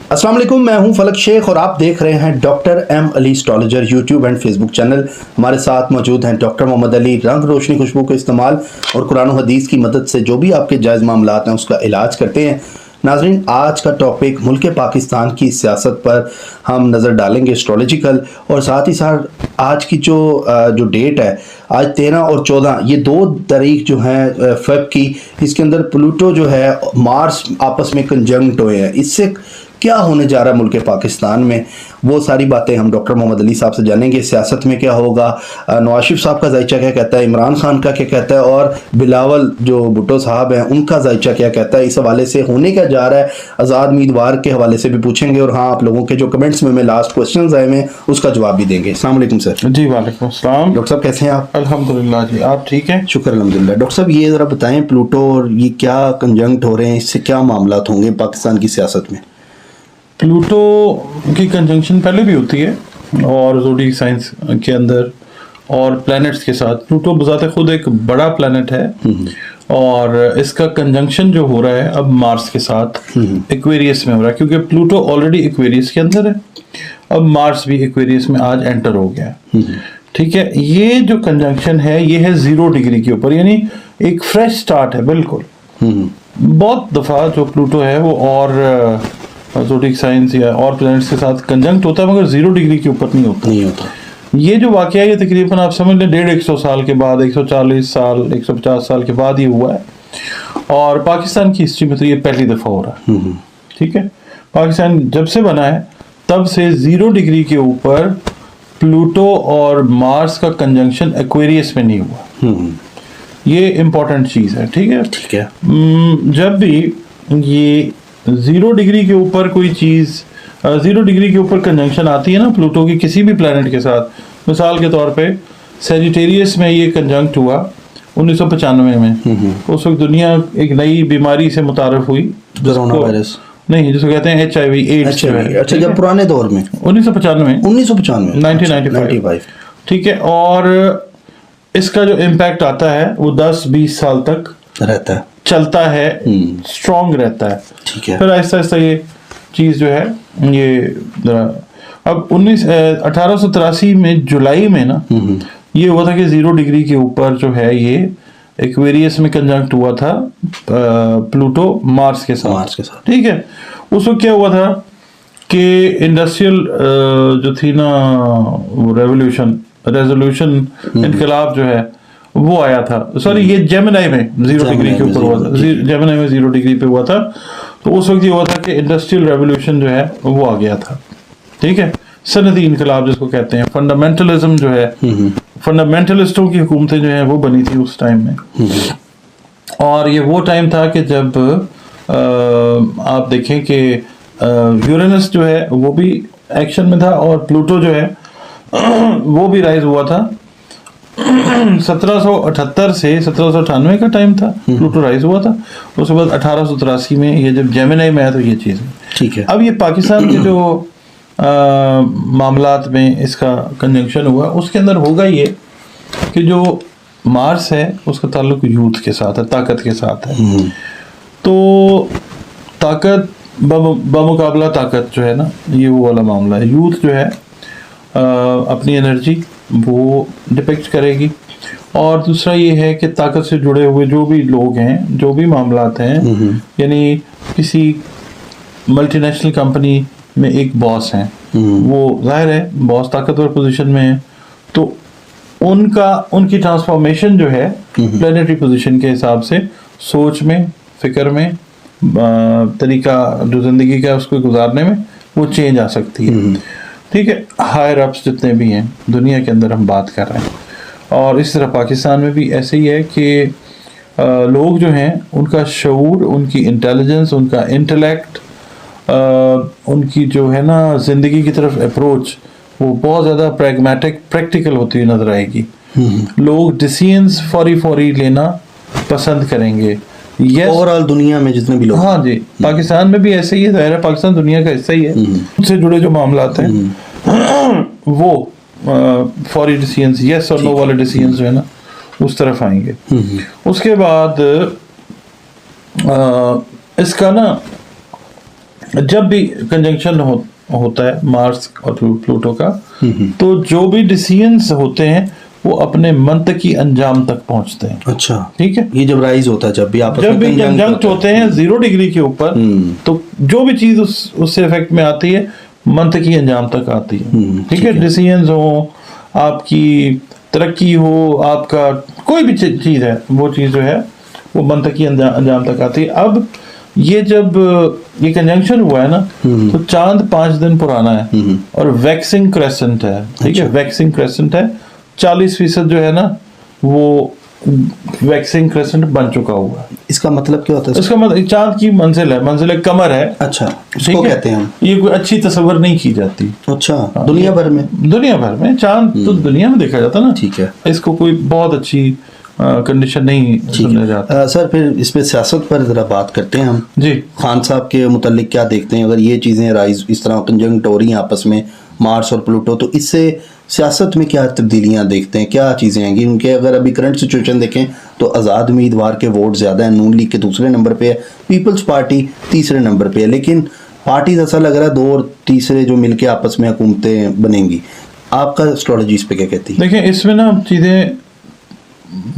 अस्सलाम वालेकुम, मैं हूं फलक शेख और आप देख रहे हैं doctor M Ali astrologer YouTube and Facebook channel. हमारे साथ मौजूद हैं डॉक्टर मोहम्मद अली। रंग रोशनी खुशबू के इस्तेमाल और कुरान और हदीस की मदद से जो भी आपके जायज़ मामलात हैं उसका इलाज करते हैं। नाज़रीन, आज का टॉपिक मुल्क पाकिस्तान की सियासत पर हम नज़र डालेंगे एस्ट्रोलॉजिकल, और साथ ही साथ आज की जो डेट है, आज 13 और 14 ये 2 तारीख जो है फेब की, इसके अंदर प्लूटो जो है मार्स आपस में कंजंक्ट हुए हैं। इससे क्या होने जा रहा है मुल्क पाकिस्तान में, वो सारी बातें हम डॉक्टर मोहम्मद अली साहब से जानेंगे। सियासत में क्या होगा, नवाज शरीफ साहब का जायचा क्या कहता है, इमरान खान का क्या कहता है, और बिलावल जो भुट्टो साहब हैं उनका जायचा क्या कहता है। इस हवाले से होने क्या जा रहा है, आज़ाद उम्मीदवार के हवाले से भी पूछेंगे, और हाँ, आप लोगों के जो कमेंट्स में लास्ट क्वेश्चन आए हैं उसका जवाब भी देंगे। अस्सलाम वालेकुम सर। जी वालेकुम अस्सलाम। डॉक्टर साहब कैसे हैं आप? अल्हम्दुलिल्लाह जी, आप ठीक हैं? शुक्र अल्हम्दुलिल्लाह। डॉक्टर साहब ये ज़रा बताएं, प्लूटो और ये क्या कंजंक्ट हो रहे हैं, इससे क्या मामला होंगे पाकिस्तान की सियासत में? प्लूटो की कंजंक्शन पहले भी होती है और ज़ोडिक साइंस के अंदर और प्लैनेट्स के साथ। प्लूटो बज़ाते खुद एक बड़ा प्लैनेट है और इसका कंजंक्शन जो हो रहा है अब मार्स के साथ एक्वेरियस में हो रहा है, क्योंकि प्लूटो ऑलरेडी एक्वेरियस के अंदर है, अब मार्स भी एक्वेरियस में आज एंटर हो गया है। ठीक है, ये जो कंजंक्शन है ये है 0 डिग्री के ऊपर, यानी एक फ्रेश स्टार्ट है बिल्कुल। बहुत दफ़ा जो प्लूटो है वो और ज़ोडिक साइंस या और प्लैनेट्स के साथ कंजंक्ट होता है, मगर 0 डिग्री के ऊपर नहीं होता। ये जो वाकया है ये तकरीबन आप समझ लें 150 साल के बाद, 140 साल 150 साल के बाद ये हुआ है, और पाकिस्तान की हिस्ट्री में तो ये पहली दफ़ा हो रहा है। ठीक है, पाकिस्तान जब से बना है तब से 0 डिग्री के ऊपर प्लूटो और मार्स का कंजंक्शन एक्वेरियस में नहीं हुआ। ये इम्पोर्टेंट चीज़ है। ठीक है, ठीक है। जब भी ये 0 डिग्री के ऊपर कोई चीज़ 0 डिग्री के ऊपर कंजंक्शन आती है ना प्लूटो की किसी भी प्लैनेट के साथ, मिसाल के तौर पे सेजिटेरियस में ये कंजंक्ट हुआ 1995 में। उस वक्त दुनिया एक नई बीमारी से मुतारफ हुई, कोरोना वायरस नहीं, जिसको कहते हैं HIV एड्स। अच्छा, जब पुराने दौर में 1995 1995। ठीक है, और इसका जो इम्पैक्ट आता है वो 10-20 साल तक रहता है, चलता है, स्ट्रॉन्ग रहता है। ठीक है। फिर आहिस्ता आहिस्ता ये चीज़ जो है ये अब 1883 में जुलाई में ना ये हुआ था कि 0 डिग्री के ऊपर जो है ये एक्वेरियस में कंजंक्ट हुआ था प्लूटो मार्स के साथ। ठीक है, उस वक्त क्या हुआ था कि इंडस्ट्रियल जो थी ना वो रेजोल्यूशन इनकलाब जो है वो आया था। सॉरी, ये जेमिनी में 0 डिग्री के ऊपर हुआ था, जेमिनी में 0 डिग्री पे हुआ था। तो उस वक्त ये हुआ था कि इंडस्ट्रियल रेवोल्यूशन जो है वो आ गया था। ठीक है, सनदी इनकलाब जिसको कहते हैं, फंडामेंटलिज्म जो है, फंडामेंटलिस्टों की हुकूमतें जो है वो बनी थी उस टाइम में। और ये वो टाइम था कि जब आप देखें कि यूरेनस जो है वो भी एक्शन में था और प्लूटो जो है वो भी राइज हुआ था। 1778 से 1798 का टाइम था, प्लूटो राइज हुआ था। उसके बाद 1883 में ये जब जेमिनी में आया तो ये चीज़ है। ठीक है। अब ये पाकिस्तान के जो मामलात में इसका कंजंक्शन हुआ उसके अंदर होगा ये कि जो मार्स है उसका ताल्लुक यूथ के साथ है, ताकत के साथ है। तो ताकत बमुकाबला ताकत जो है ना, ये वो वाला मामला है। यूथ जो है अपनी एनर्जी वो डिपेक्ट करेगी, और दूसरा ये है कि ताकत से जुड़े हुए जो भी लोग हैं, जो भी मामलात हैं, यानी किसी मल्टीनेशनल कंपनी में एक बॉस हैं, वो जाहिर है बॉस ताकतवर पोजीशन में है, तो उनकी ट्रांसफॉर्मेशन जो है प्लानिटरी पोजीशन के हिसाब से सोच में, फिक्र में, तरीका जो ज़िंदगी का उसको गुजारने में वो चेंज आ सकती है। ठीक है, हायर अप्स जितने भी हैं दुनिया के अंदर हम बात कर रहे हैं, और इस तरह पाकिस्तान में भी ऐसे ही है कि लोग जो हैं उनका शऊर, उनकी इंटेलिजेंस, उनका इंटेलेक्ट, उनकी जो है ना ज़िंदगी की तरफ अप्रोच वो बहुत ज़्यादा प्रैग्मेटिक, प्रैक्टिकल होती हुई नज़र आएगी। लोग डिसीजंस फौरी लेना पसंद करेंगे। ओवरऑल दुनिया में जितने भी लोग, हाँ जी, पाकिस्तान में भी ऐसे ही है, ज़ाहिर है पाकिस्तान दुनिया का हिस्सा ही है। उससे जुड़े जो मामलात हैं वो फौरी डिसीजंस, यस और नो वाले डिसीजंस जो है ना उस तरफ आएंगे। उसके बाद इसका ना जब भी कंजंक्शन होता है मार्स और प्लूटो का, तो जो भी डिसीजंस होते हैं वो अपने मंतकी अंजाम तक पहुंचते हैं। अच्छा, ठीक है, ये जब राइज होता है, जब भी आपस जब में भी conjunct कंजंक्ट होते हैं 0 डिग्री के ऊपर, तो जो भी चीज उससे इफेक्ट में आती है मंतकी अंजाम तक आती है। ठीक है, डिसीजंस हो, आपकी तरक्की हो, आपका कोई भी चीज है, वो चीज जो है वो मंतकी अंजाम तक आती है। अब ये जब ये कंजंक्शन हुआ है ना, तो चांद 5 दिन पुराना है और वैक्सिंग क्रेसेंट है। ठीक है, वैक्सिंग क्रेसेंट है, 40% जो है ना वो वैक्सिंग क्रेसेंट बन चुका हुआ है। इसका मतलब क्या होता है? इसका मतलब चांद की मंजिल कमर है। अच्छा, इसको कहते हैं हम। ये कोई अच्छी तस्वर नहीं की जाती। अच्छा, दुनिया भर में चांद तो दुनिया में देखा जाता ना। ठीक है, इसको कोई बहुत अच्छी कंडीशन नहीं सुना जाता। सर फिर इस पे सियासत पर जरा बात करते हैं हम जी। खान साहब के मुतालिक क्या देखते हैं? अगर ये चीज़ें राइज इस तरह कंजंक्ट हो रही हैं आपस में, मार्स और प्लूटो, तो इससे सियासत में क्या तब्दीलियां देखते हैं, क्या चीज़ें हैं? क्योंकि अगर अभी करंट सिचुएशन देखें तो आज़ाद उम्मीदवार के वोट ज़्यादा हैं, नून लीग के दूसरे नंबर पे है, पीपल्स पार्टी तीसरे नंबर पे है, लेकिन पार्टी ऐसा लग रहा है 2 और तीसरे जो मिलके आपस में हुकूमतें बनेंगी। आपका एस्ट्रोलॉजी इस पे क्या कहती है? देखिए, इसमें ना चीज़ें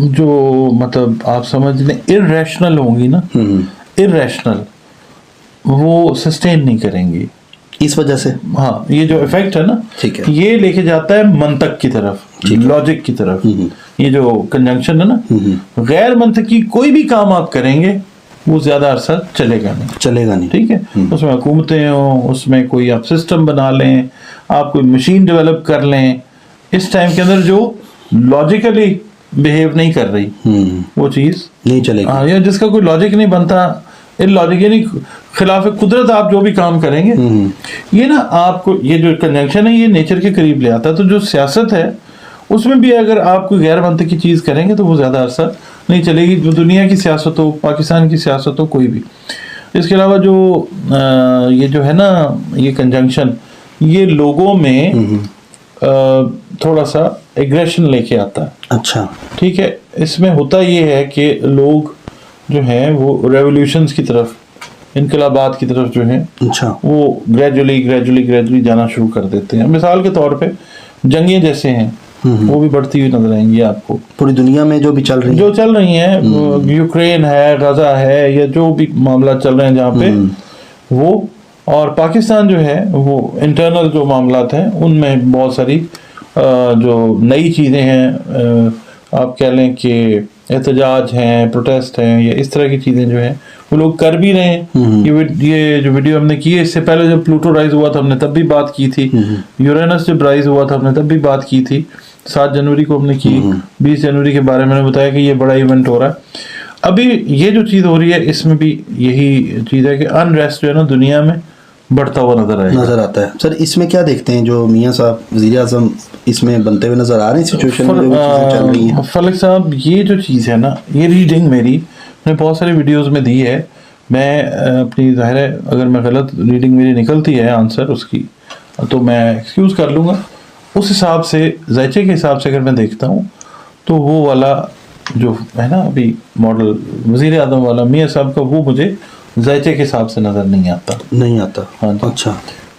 जो मतलब आप समझ लें इररेशनल होंगी ना, इररेशनल, वो सस्टेन नहीं करेंगी इस वजह से। हाँ, ये जो इफेक्ट है ना, ठीक है, ये लेके जाता है मंतक की तरफ, लॉजिक की तरफ। ये जो कंजंक्शन है ना, गैर मंतकी कोई भी काम आप करेंगे वो ज्यादा अरसा चलेगा नहीं। ठीक है, उसमें हुकूमतें हो, उसमें कोई आप सिस्टम बना लें, आप कोई मशीन डेवलप कर लें, इस टाइम के अंदर जो लॉजिकली बिहेव नहीं कर रही वो चीज नहीं चलेगी। हाँ, या जिसका कोई लॉजिक नहीं बनता, इलॉजिक यानी खिलाफ कुदरत आप जो भी काम करेंगे, ये ना आपको ये जो कंजंक्शन है ये नेचर के करीब ले आता है। तो जो सियासत है उसमें भी अगर आप कोई गैर मंतकी चीज करेंगे तो वो ज्यादा अरसा नहीं चलेगी, जो दुनिया की सियासत हो, पाकिस्तान की सियासत हो, कोई भी। इसके अलावा जो ये जो है ना, ये कंजंक्शन ये लोगों में थोड़ा सा एग्रेशन लेके आता है। अच्छा, ठीक है, इसमें होता ये है कि लोग जो हैं वो रेवोल्यूशंस की तरफ, इनकलाबात की तरफ जो है, अच्छा, वो ग्रेजुअली जाना शुरू कर देते हैं। मिसाल के तौर पे जंगें जैसे हैं वो भी बढ़ती हुई नजर आएंगी आपको पूरी दुनिया में जो भी चल रही हैं, यूक्रेन है, गजा है, या जो भी मामला चल रहे हैं जहाँ पे वो, और पाकिस्तान जो है वो इंटरनल जो मामलात हैं उनमें बहुत सारी जो नई चीज़ें हैं, आप कह लें कि एहतजाज हैं, प्रोटेस्ट हैं, या इस तरह की चीज़ें जो हैं वो लोग कर भी रहे हैं। ये जो वीडियो हमने की है, इससे पहले जब प्लूटो राइज हुआ था हमने तब भी बात की थी, यूरेनस जब राइज हुआ था हमने तब भी बात की थी, 7 जनवरी को हमने की, 20 जनवरी के बारे में मैंने बताया कि ये बड़ा इवेंट हो रहा है। अभी ये जो चीज़ हो रही है इसमें भी यही चीज़ है कि अनरेस्ट जो है ना दुनिया में बढ़ता हुआ नजर आता है। सर इसमें क्या देखते हैं जो मियां साहब वज़ीर आज़म इसमें बनते हुए नजर आ रहे हैं सिचुएशन में जो चीज़ें चल रही हैं? फलक साहब, ये जो चीज़ है ना, ये रीडिंग मेरी मैंने बहुत सारी वीडियोस में दी है। मैं अपनी ज़ाहिर है अगर मैं गलत रीडिंग मेरी निकलती है आंसर उसकी तो मैं एक्सक्यूज़ कर लूँगा। उस हिसाब से जायचे के हिसाब से अगर मैं देखता हूँ तो वो वाला जो है ना अभी मॉडल वज़ीर आज़म वाला मियां साहब का, वो मुझे जायचे के हिसाब से नज़र नहीं आता। हाँ जी। अच्छा,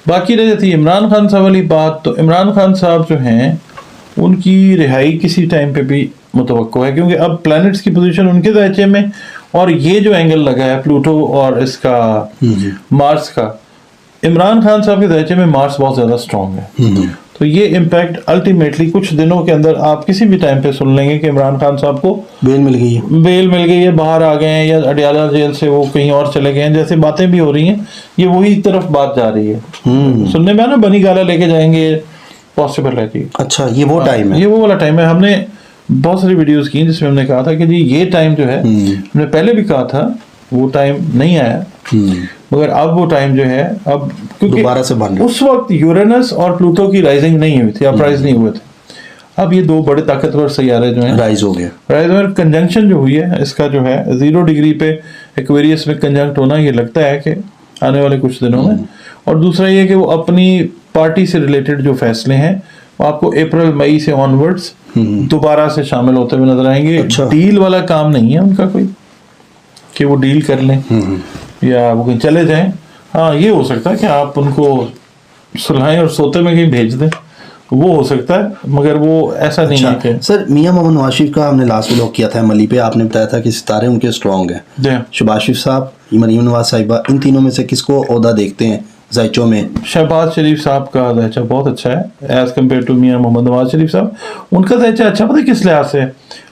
बाकी रह जाती इमरान खान साहब वाली बात, तो इमरान खान साहब जो हैं उनकी रिहाई किसी टाइम पे भी मुतवक्को है, क्योंकि अब प्लैनेट्स की पोजीशन उनके दायचे में, और ये जो एंगल लगा है प्लूटो और इसका मार्स का, इमरान खान साहब के दायचे में मार्स बहुत ज़्यादा स्ट्रॉन्ग है। तो ये इम्पैक्ट अल्टीमेटली कुछ दिनों के अंदर आप किसी भी टाइम पे सुन लेंगे कि इमरान खान साहब को बेल मिल गई है, बाहर आ गए हैं, या अडियाला जेल से वो कहीं और चले गए हैं, जैसे बातें भी हो रही हैं, ये वही तरफ बात जा रही है। सुनने में ना बनी गाला लेके जाएंगे, पॉसिबल है जी। अच्छा, ये वो टाइम है, ये वो वाला टाइम है। हमने बहुत सारी वीडियोस की जिसमें हमने कहा था कि जी ये टाइम जो है, हमने पहले भी कहा था वो टाइम नहीं आया, मगर अब वो टाइम जो है अब, क्योंकि दोबारा से बन उस वक्त यूरेनस और प्लूटो की राइजिंग नहीं हुई थी, अपराइज नहीं हुए थे। अब ये 2 बड़े ताकतवर सैयारे जो हैं राइज हो गए। कंजंक्शन जो हुई है इसका जो है 0 डिग्री पे एक्वेरियस में कंजंक्ट होना, ये लगता है कि आने वाले कुछ दिनों में। और दूसरा ये कि वो अपनी पार्टी से रिलेटेड जो फैसले हैं वो आपको अप्रैल मई से ऑनवर्ड्स दोबारा से शामिल होते हुए नजर आएंगे। अच्छा। डील वाला काम नहीं है उनका कोई कि वो डील कर लें या वो कहीं चले जाएं, हाँ, ये हो सकता है कि आप उनको सुलाएं और सोते में कहीं भेज दें, वो हो सकता है, मगर वो ऐसा नहीं है कि सर मियां मोहम्मद नवाज शरीफ का हमने लास्ट व्लॉग किया था मली पे, आपने बताया था कि सितारे उनके स्ट्रॉन्ग हैं। जी। शहबाज शरीफ साहब, मरीम नवाज साहिबा, इन तीनों में से किसको ओहदा देखते हैं जायचों में? शहबाज शरीफ साहब का ज़ायचा बहुत अच्छा है एज कम्पेयर टू मियां मोहम्मद नवाज शरीफ साहब। उनका ज़ायचा अच्छा पता है किस लिहाज से?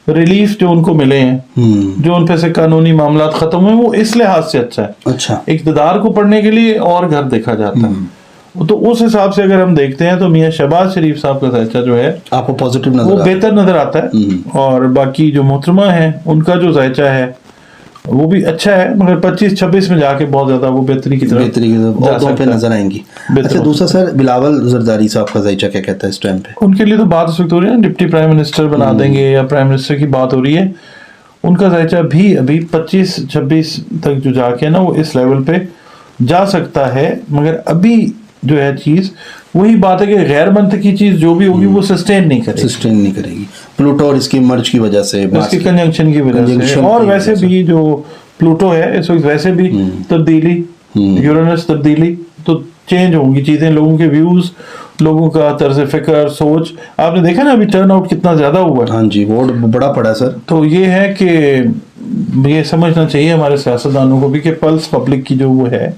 रिलीफ जो उनको मिले हैं, जो उन पे से कानूनी मामला खत्म हुए, वो इस लिहाज से अच्छा है। अच्छा। इक़्तिदार को पढ़ने के लिए और घर देखा जाता है, तो उस हिसाब से अगर हम देखते हैं तो मियां शहबाज शरीफ साहब का ज़ायचा जो है आपको पॉजिटिव नजर वो आता है? बेहतर नजर आता है। और बाकी जो मोहतरमा है उनका जो ज़ायचा है वो भी अच्छा है, मगर 25-26 में जाके बहुत ज्यादा वो बेहतरी की तरफ बेहतरी की तरफ जा औरतों पे सकता है। नजर आएंगी। बेहतर अच्छा, हो दूसरा सर बिलावल जरदारी साहब का जायचा क्या कहता है इस टाइम पे? उनके लिए तो बात इस वक्त हो रही है ना, डिप्टी प्राइम मिनिस्टर बना देंगे या प्राइम मिनिस्टर की बात हो रही है। उनका जायचा भी अभी 25-26 तक जो जाके ना वो इस लेवल पे जा सकता है, मगर अभी जो है चीज वही बात है कि गैर मंतकी चीज जो भी होगी वो सस्टेन नहीं करेगी, सस्टेन नहीं करेगी। प्लूटो और इसकी मर्ज की वजह से, इसकी कंजंक्शन की वजह से। conjunction और की वैसे वजह से। भी जो प्लूटो है इस वक्त वैसे भी तब्दीली, यूरेनस तब्दीली, तो चेंज होंगी चीजें, लोगों के व्यूज, लोगों का तर्ज फिक्र, सोच। आपने देखा ना अभी टर्न आउट कितना ज्यादा हुआ है। हाँ जी, वोट बड़ा पड़ा सर। तो ये है कि ये समझना चाहिए हमारे सियासतदानों को भी कि पल्स पब्लिक की जो वो है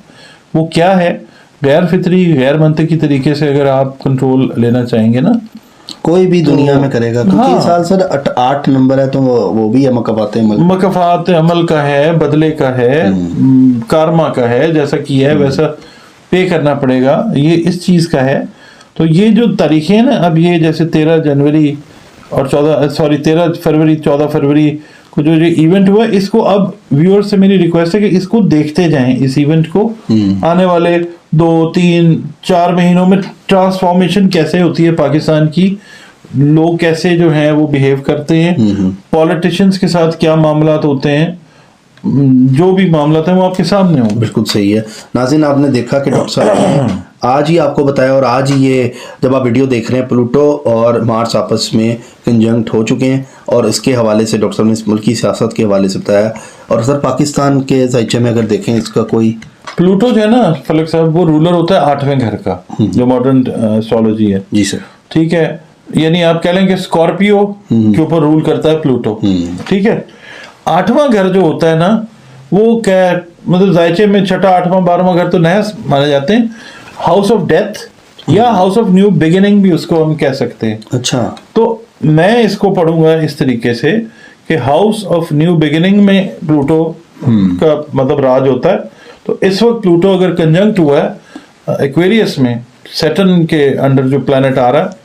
वो क्या है। गैर फितरी गैर मंतकी तरीके से अगर आप कंट्रोल लेना चाहेंगे ना, कोई भी दुनिया में करेगा, क्योंकि हाँ। इस साल सर 8 नंबर है, तो वो भी है मकबात अमल। मकफात अमल का है, बदले का है, कारमा का है, जैसा किया है वैसा पे करना पड़ेगा, ये इस चीज का है। तो ये जो तारीखें हैं ना, अब ये जैसे 13 जनवरी और 13 फरवरी 14 फरवरी को जो इवेंट हुआ, इसको अब व्यूअर से मेरी रिक्वेस्ट है कि इसको देखते जाएं, इस इवेंट को। आने वाले 2-3-4 महीनों में ट्रांसफॉर्मेशन कैसे होती है पाकिस्तान की, लोग कैसे जो हैं वो बिहेव करते हैं, पॉलिटिशियंस के साथ क्या मामलात होते हैं, जो भी मामला था वो आपके सामने होंगे। बिल्कुल सही है। नाज़रीन, आपने देखा कि डॉक्टर साहब ने आज ही आपको बताया, और आज ही ये जब आप वीडियो देख रहे हैं प्लूटो और मार्स आपस में कंजंक्ट हो चुके हैं, और इसके हवाले से डॉक्टर साहब ने इस मुल्क की सियासत के हवाले से बताया। और सर पाकिस्तान के जायचे में अगर देखें इसका कोई, प्लूटो जो है ना फलक साहब, वो रूलर होता है 8वें घर का, जो मॉडर्न एस्ट्रोलॉजी है। जी सर। ठीक है, यानी आप कह लें कि स्कॉर्पियो के ऊपर रूल करता है प्लूटो। ठीक है, 8वां घर जो होता है ना, वो क्या मतलब जायचे में 6ठा 8वां 12वां घर तो नया माने जाते हैं, हाउस ऑफ डेथ या हाउस ऑफ न्यू बिगिनिंग भी उसको हम कह सकते हैं। अच्छा। तो मैं इसको पढ़ूंगा इस तरीके से कि हाउस ऑफ न्यू बिगिनिंग में प्लूटो का मतलब राज होता है। तो इस वक्त प्लूटो अगर कंजंक्ट हुआ है एक्वेरियस में, सैटर्न के अंडर जो प्लैनेट आ रहा है,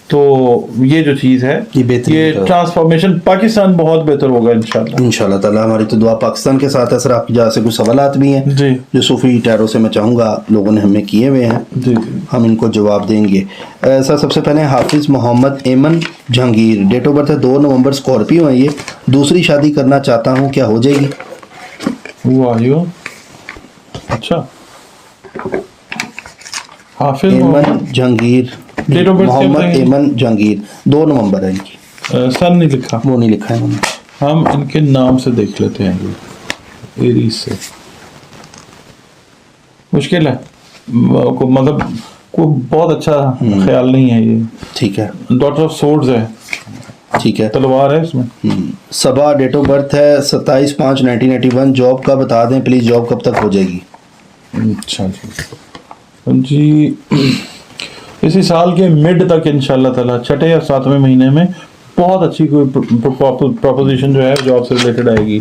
तो ये जो चीज है, ये बेहतरीन ये तरह। ट्रांसफॉर्मेशन पाकिस्तान बहुत बेहतर होगा इंशाल्लाह। इंशाल्लाह ताला, हमारी तो दुआ पाकिस्तान के साथ है। सर आपकी जहाँ से कुछ सवालात भी हैं जी जो सूफी टैरो से मैं चाहूँगा लोगों ने हमें किए हुए हैं, जी हम इनको जवाब देंगे। सर सबसे पहले हाफिज मोहम्मद एमन जहांगीर, डेट ऑफ बर्थ है 2 नवंबर, स्कॉर्पियो है ये, दूसरी शादी करना चाहता हूँ, क्या हो जाएगी? हुआ यो अच्छा, हाफिज एमन जहांगीर, Date of birth क्या मोहम्मद बताएंगे? एमन जहांगीर, 2 नवंबर है इनकी। सन नहीं लिखा, वो नहीं लिखा है उन्होंने। हम इनके नाम से देख लेते हैं, एरीज से मुश्किल है मतलब को बहुत अच्छा ख्याल नहीं है ये। ठीक है, डॉटर ऑफ सोर्ड्स है, ठीक है। तलवार है इसमें। सबा, डेट ऑफ बर्थ है 27/5/1981, जॉब का बता दें प्लीज़, जॉब कब तक हो जाएगी? अच्छा जी इसी साल के मिड तक इंशाल्लाह ताला, 6ठे या 7वें महीने में बहुत अच्छी कोई प्रोपोजिशन जो है जॉब से रिलेटेड आएगी।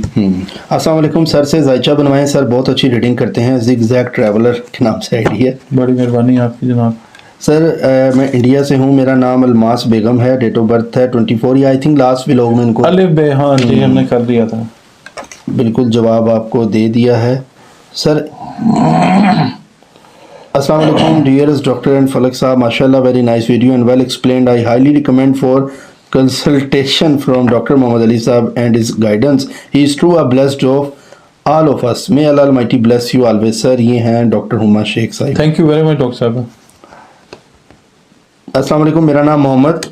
अस्सलाम वालेकुम, सर से जायचा बनवाएं, सर बहुत अच्छी रीडिंग करते हैं, जिगजैग ट्रैवलर के नाम से आईडी है। बड़ी मेहरबानी आपकी जनाब। सर मैं इंडिया से हूँ, मेरा नाम अलमास बेगम है, डेट ऑफ बर्थ है 24, या आई थिंक लास्ट व्लॉग में इनको अलिफ बे, हाँ जी हमने कर दिया था। बिल्कुल जवाब आपको दे दिया है सर। अस्सलाम वालेकुम डियरेस्ट डॉक्टर एंड फलक साहब, माशाल्लाह very nice video and well explained, I highly recommend for consultation from Dr. Muhammad Ali Saab and his guidance. He is true a blessed of all of us. May Allah Almighty bless you always, sir. ये हैं doctor Huma Sheikh sahib. Thank you very much doctor साहब। अस्सलाम वालेकुम, मेरा नाम मोहम्मद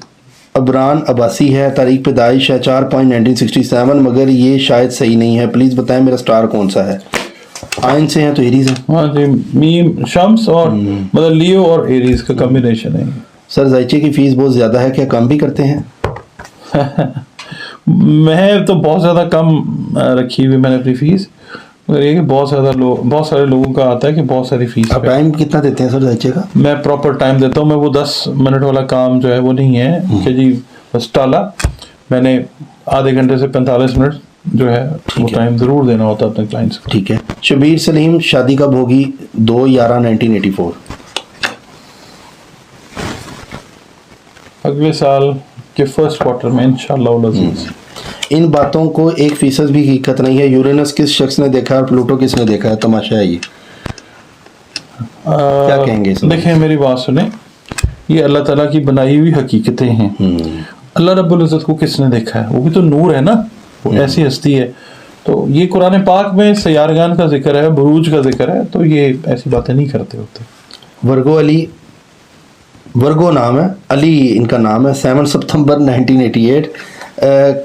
अबरान अब्बासी है, तारीख पैदाइश है 4/1967, मगर ये शायद सही नहीं है, प्लीज़ बताएं मेरा स्टार कौन सा है? आयन से हैं तो एरीज हैं। हाँ जी, मीम शम्स और मतलब लियो और एरीज का कॉम्बिनेशन है। सर जायचे की फीस बहुत ज़्यादा है, क्या कम भी करते हैं? मैं तो बहुत ज़्यादा कम रखी हुई मैंने अपनी फीस, मगर ये कि बहुत सारे लोगों का आता है कि बहुत सारी फीस आप टाइम कितना देते हैं सर जायचे का? मैं प्रॉपर टाइम देता हूँ। मैं वो 10 मिनट वाला काम जो है वो नहीं है कि जी बस टाला। मैंने आधे घंटे से 45 मिनट जो है वो टाइम ज़रूर देना होता है अपने क्लाइंट्स को। ठीक है। शबीर सलीम शादी कब होगी? 2/11/1984। अगले साल के फर्स्ट क्वार्टर में इंशाल्लाह अज़ीज़। इन बातों को 1% भी हकीकत नहीं है। यूरेनस किस शख्स ने देखा है और प्लूटो किसने देखा है? तमाशा है ये। क्या कहेंगे इसमें? देखें मेरी बात सुने, ये अल्लाह ताला की बनाई हुई हकीकतें हैं। अल्लाह रब्बुल इज़्ज़त को किसने देखा है? वो भी तो नूर है ना, वो ऐसी हस्ती है। तो ये कुरान पाक में सयारगान का जिक्र है, बुरूज का जिक्र है, तो ये ऐसी बातें नहीं करते होते। वर्गो नाम है, अली इनका नाम है। 7 सितंबर 1988।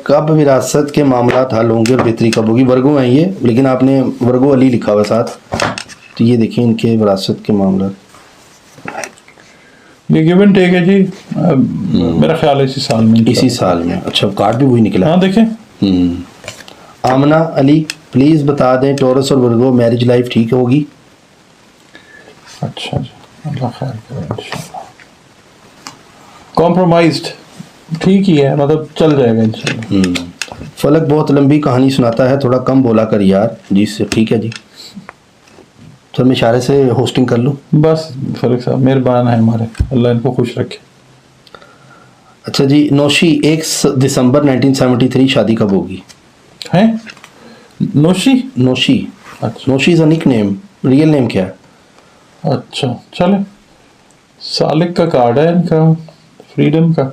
कब विरासत के मामला हल होंगे और बेहतरी कब होगी? वर्गो हैं ये, लेकिन आपने वर्गो अली लिखा हुआ साथ। तो ये देखिए इनके विरासत के मामला, ये गिव एंड टेक है जी। मेरा ख्याल है इसी साल में। इसी साल में। अच्छा, कार्ड भी वही निकला। हाँ देखें। आमना अली प्लीज़ बता दें टॉरस और वर्गो मैरिज लाइफ ठीक होगी? अच्छा जी, अल्लाह खैर करे इंशाल्लाह। कॉम्प्रोमाइज्ड ठीक ही है, मतलब चल जाएगा इंशाल्लाह। फलक बहुत लंबी कहानी सुनाता है, थोड़ा कम बोला कर यार। जी से ठीक है जी सर, मैं इशारे से होस्टिंग कर लूँ? बस फलक साहब मेहरबान है हमारे, अल्लाह इनको खुश रखे। अच्छा जी, नौशी 1 दिसंबर 1973 शादी कब होगी? हैं नोशी? नौशी। अच्छा Naushi is a nickname, real name क्या है? अच्छा, चले सालिक का कार्ड है इनका, फ्रीडम का।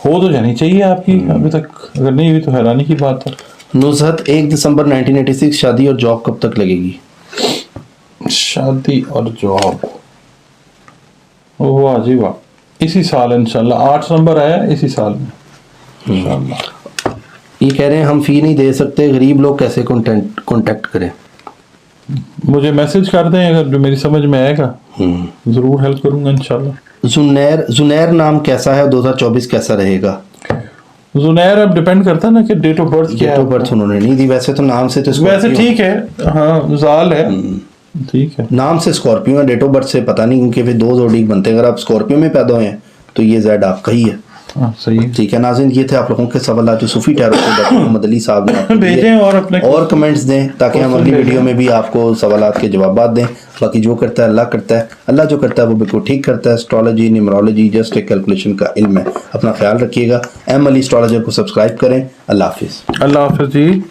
हो तो जानी चाहिए आपकी अभी तक, अगर नहीं हुई तो हैरानी की बात है। नुज़हत 1 दिसंबर 1986 शादी और जॉब कब तक लगेगी? शादी और जॉब, वाह जी वाह, इसी साल इंशाल्लाह। 8 नंबर आया इसी साल में इंशाल्लाह। ये कह रहे हैं हम फ़ी नहीं दे सकते, गरीब लोग कैसे कॉन्टेक्ट करें? मुझे मैसेज कर दें, अगर जो मेरी समझ में आएगा ज़रूर हेल्प करूंगा इंशाल्लाह। जुनैर नाम कैसा है? 2024 कैसा रहेगा? जुनैर अब डिपेंड करता है ना कि डेट ऑफ बर्थ क्या डेट है। ऑफ बर्थ उन्होंने नहीं दी, वैसे तो नाम से तो वैसे स्कॉर्पियो- ठीक है, हाँ जाल है, ठीक है। नाम से स्कॉर्पियो है, डेट ऑफ बर्थ से पता नहीं, क्योंकि फिर 2 जोड़ी बनते हैं। अगर आप स्कॉर्पियो में पैदा हुए हैं तो ये जेड आपका ही है। हाँ सही है। ठीक है नाज़रीन, ये थे आप लोगों के सवाल जो सूफी टैरो से डॉक्टर मोहम्मद अली साहब ने आपको दिए। भेजें और अपने और कमेंट्स दें ताकि हम अगली वीडियो में भी आपको सवालात के जवाब दें। बाकी जो करता है अल्लाह करता है, अल्लाह जो करता है वो बिल्कुल ठीक करता है। एस्ट्रोलॉजी, न्यूमरोलॉजी जस्ट एक कैलकुलेशन का इल्म है। अपना ख्याल रखिएगा। एम अली एस्ट्रोलॉजर को सब्सक्राइब करें। अल्लाह हाफिज़। अल्लाह हाफिज़ जी।